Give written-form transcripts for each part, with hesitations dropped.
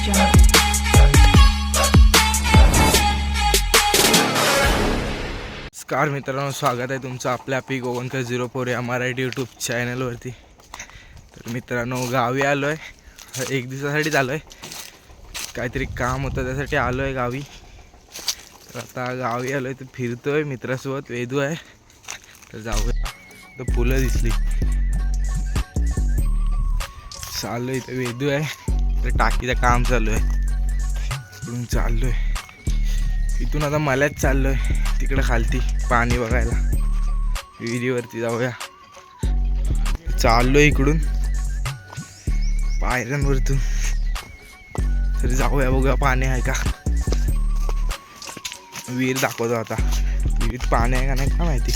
नमस्कार मित्रांनो, स्वागत आहे तुमचं आपल्या पी गोवनकर 04 या मराठी यूट्यूब चॅनलवरती. तर मित्रांनो, गावी आलो आहे. एक दिवसासाठीच आलो आहे. काहीतरी काम होतं त्यासाठी आलो आहे गावी. तर आता गावी आलो आहे तर फिरतो आहे मित्रासोबत. वेदू आहे तर जाऊया. तर फुलं दिसली चाललो आहे. इथं वेदू आहे तर टाकीचं काम चालू आहे. इकडून चाललो आहे. इथून आता मलाच चाललो आहे तिकडं खालती पाणी बघायला. विहिरीवरती जाऊया. चाललो इकडून पायऱ्यांवरतून तरी जाऊया, बघूया पाणी आहे का. विहीर दाखवतो आता. विहिरीत पाणी आहे का नाही का माहिती.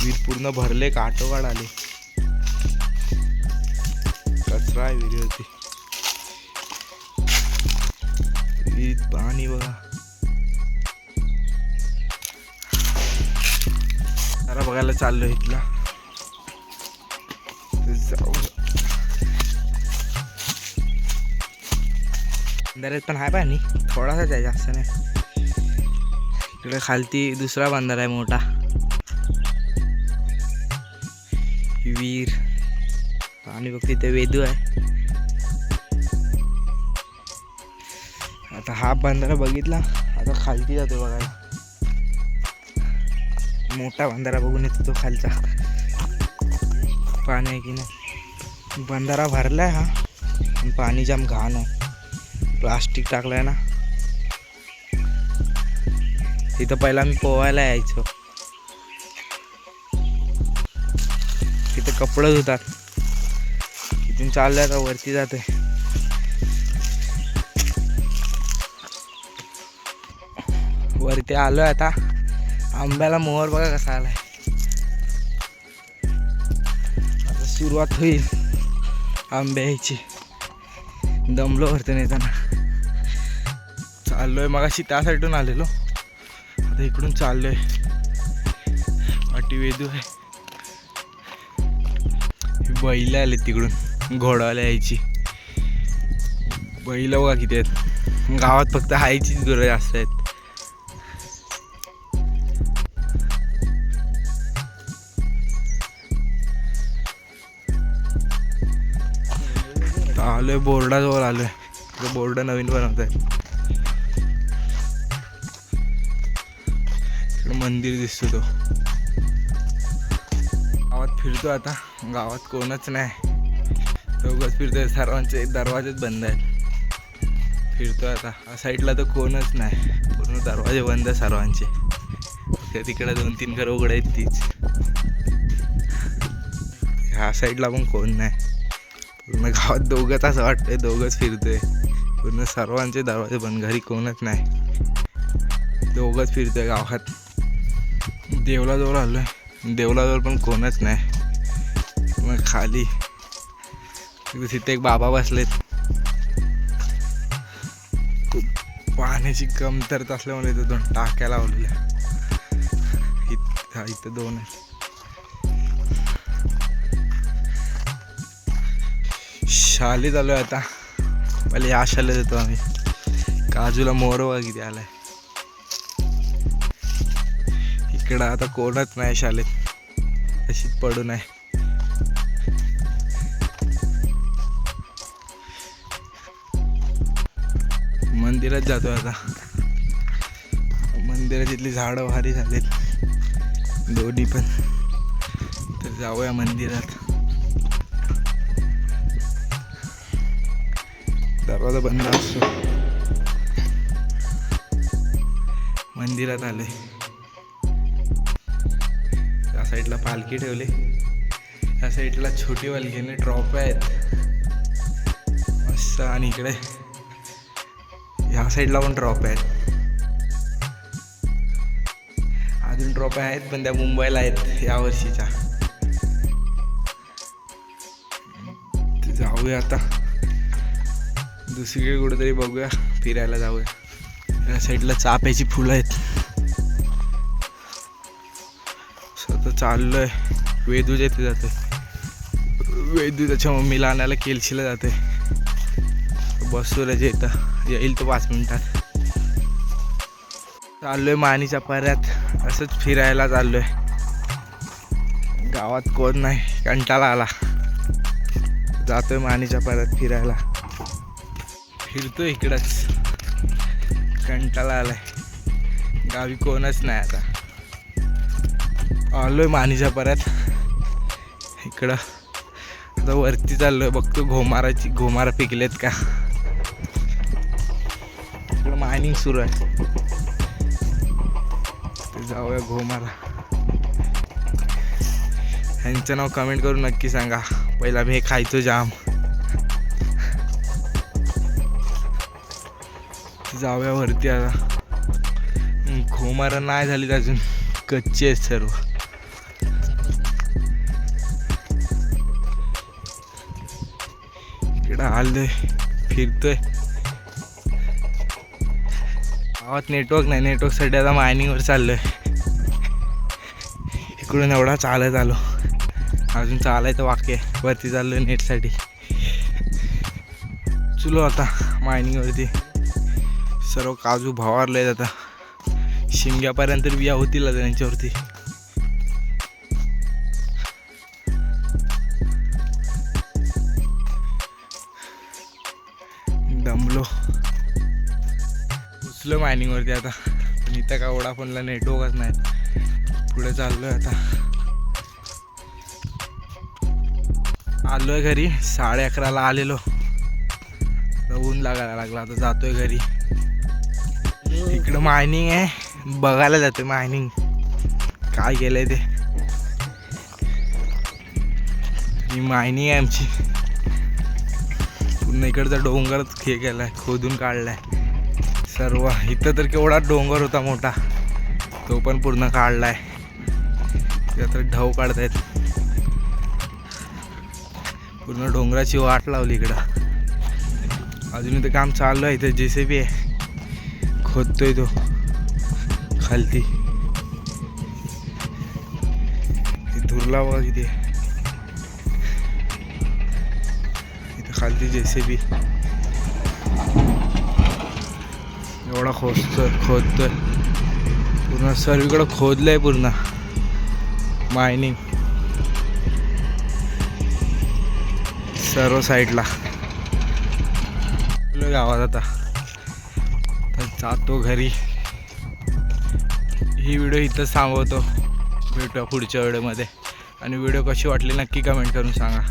विहीर पूर्ण भरले, काठोकाठ आले, कचरा आहे विहिरीवरती. विहिरीत पाणी बघा. जरा बघायला चाललो इथला. जाऊ बंधाऱ्यात पण आहे पाणी, थोडासाच आहे, जास्त नाही. इकडे खालती दुसरा बंधारा आहे मोठा. विहीर पाणी बघ. तिथे वेदू आहे. आता हा बंधारा बघितला, आता खालती जातो बघायला. मोठा बंधारा बघून येतो तो खालचा. पाणी आहे की नाही. बंधारा भरलाय हा, पण पाणी जाम घाण आहे. प्लास्टिक टाकलाय ना. तिथं पहिला मी पोहायला यायचो. तिथे कपडे धुतात. तिथून चाललंय आता वरती जाते. वरती आलोय आता. आंब्याला मोहर बघा कसा आलाय. आता सुरुवात होईल आंबे यायची. दमलो वरती येताना. चाललोय, मगाशी त्या साईडून आलेलो, आता इकडून चाललोय. पाठी वेदू आहे. बैल आले तिकडून घोडाला यायची. बैल बघा किती आहेत. गावात फक्त हायचीच गुरं जास्त आहेत. आलोय बोर्डाजवळ आलोय. बोर्ड नवीन बनवत आहे. मंदिर दिसतो तो. गावात फिरतो आता. गावात कोणच नाही, दोघंच फिरतोय. सर्वांचे दरवाजेच बंद आहेत. फिरतोय आता. साईडला तर कोणच नाही, पूर्ण दरवाजे बंद सर्वांचे. त्या तिकडे 2-3 घरं उघडे आहेत तीच. ह्या साईडला पण कोण नाही. पूर्ण गावात दोघंच असं वाटतंय, दोघंच फिरतोय. पूर्ण सर्वांचे दरवाजे बंद, घरी कोणच नाही, दोघंच फिरतोय गावात. देवलाजवळ आलोय. देवलाजवळ पण कोणच नाही. मग खाली तिथे एक बाबा बसलेत. खूप पाण्याची कमतरता असल्यामुळे इथं 2 टाक्या लावलेल्या. इथं 2 आहेत. शाळेत आलोय आता. पहिले या शाळेत येतो आम्ही. काजूला मोर बघा किती आलाय. इकडं आता कोणच नाही शाळेत, अशीच पडून आहे. मंदिरात जातोय आता. मंदिरात इथली झाडं भारी झालेत दोन्ही पण. तर जाऊया मंदिरात. दरवाजा बंद असतो. मंदिरात आले. त्या साईडला पालखी ठेवली. त्या साईडला छोटी पालखीने ड्रॉप आहेत मस्त. आणि इकडे ह्या साईडला पण ड्रॉप आहेत. अजून ड्रॉप आहेत पण त्या मुंबईला आहेत या वर्षीच्या. जाऊया आता दुसरीकडे कुठेतरी, बघूया फिरायला जाऊया. या साईडला चाफ्याची फुलं आहेत. स्वतः चाललोय. वेदूच्या इथे जातोय. वेदू त्याच्या मम्मीला आणायला केलशीला जाते. बसूरच येतं, येईल तो 5 मिनिटात. चाललोय मानीच्या पर्यात, असंच फिरायला चाललोय. गावात कोण नाही, कंटाळा आला. जातोय मानीच्या पर्यात फिरायला. फिरतोय इकडंच, कंटाळा आलाय. गावी कोणच नाही आता. आलोय मानीच्या पर्यात. इकडं आता वरती चाललोय, बघतो घोमारा पिकलेत का. इकडं मायनिंग सुरू आहे, जाऊया घोमारा. ह्यांचं नाव कमेंट करून नक्की सांगा. पहिला मी हे खायचो जाम. जाऊया वरती आता. घोमारा नाही झालीत अजून, कच्चे आहेत सर्व. इकडं आलोय, फिरतोय. गावात नेटवर्क नाही, नेटवर्कसाठी आता मायनिंगवर चाललोय. इकडून एवढा चालत आलो, अजून चालायचं वाक्य. वरती चाललोय नेटसाठी. चलो आता मायनिंगवरती. सर्व काजू भवारले आता, शिमग्यापर्यंत बिया होतील आता त्यांच्यावरती. दमलो, घुसलो मायनिंगवरती आता. पण इथं का वोडाफोनला नेटवर्कच नाही. पुढे चाललोय आता. आलोय घरी, 11:30ला आलेलो. ऊन लागायला लागला, आता जातोय घरी. इकडं मायनिंग आहे, बघायला जाते मायनिंग काय केलंय ते. ही मायनिंग आहे आमची. पूर्ण इकडचा डोंगरच हे केलाय, खोदून काढलाय सर्व. इथं तर केवढा डोंगर होता मोठा, तो पण पूर्ण काढलाय. आता ढव काढतायत, पूर्ण डोंगराची वाट लावली इकडं. अजून इथं काम चालू आहे. इथं JCB आहे, खोदतोय तो खालती. धुरला बघा किती. इथं खालती JCB एवढा खोदतोय पूर्ण. सर्वीकडं खोदलंय पूर्ण मायनिंग सर्व साईडला. गावात आता जातो घरी. ही व्हिडिओ इथंच थांबवतो. भेटूया पुढच्या व्हिडिओमध्ये. आणि व्हिडिओ कशी वाटली नक्की कमेंट करून सांगा.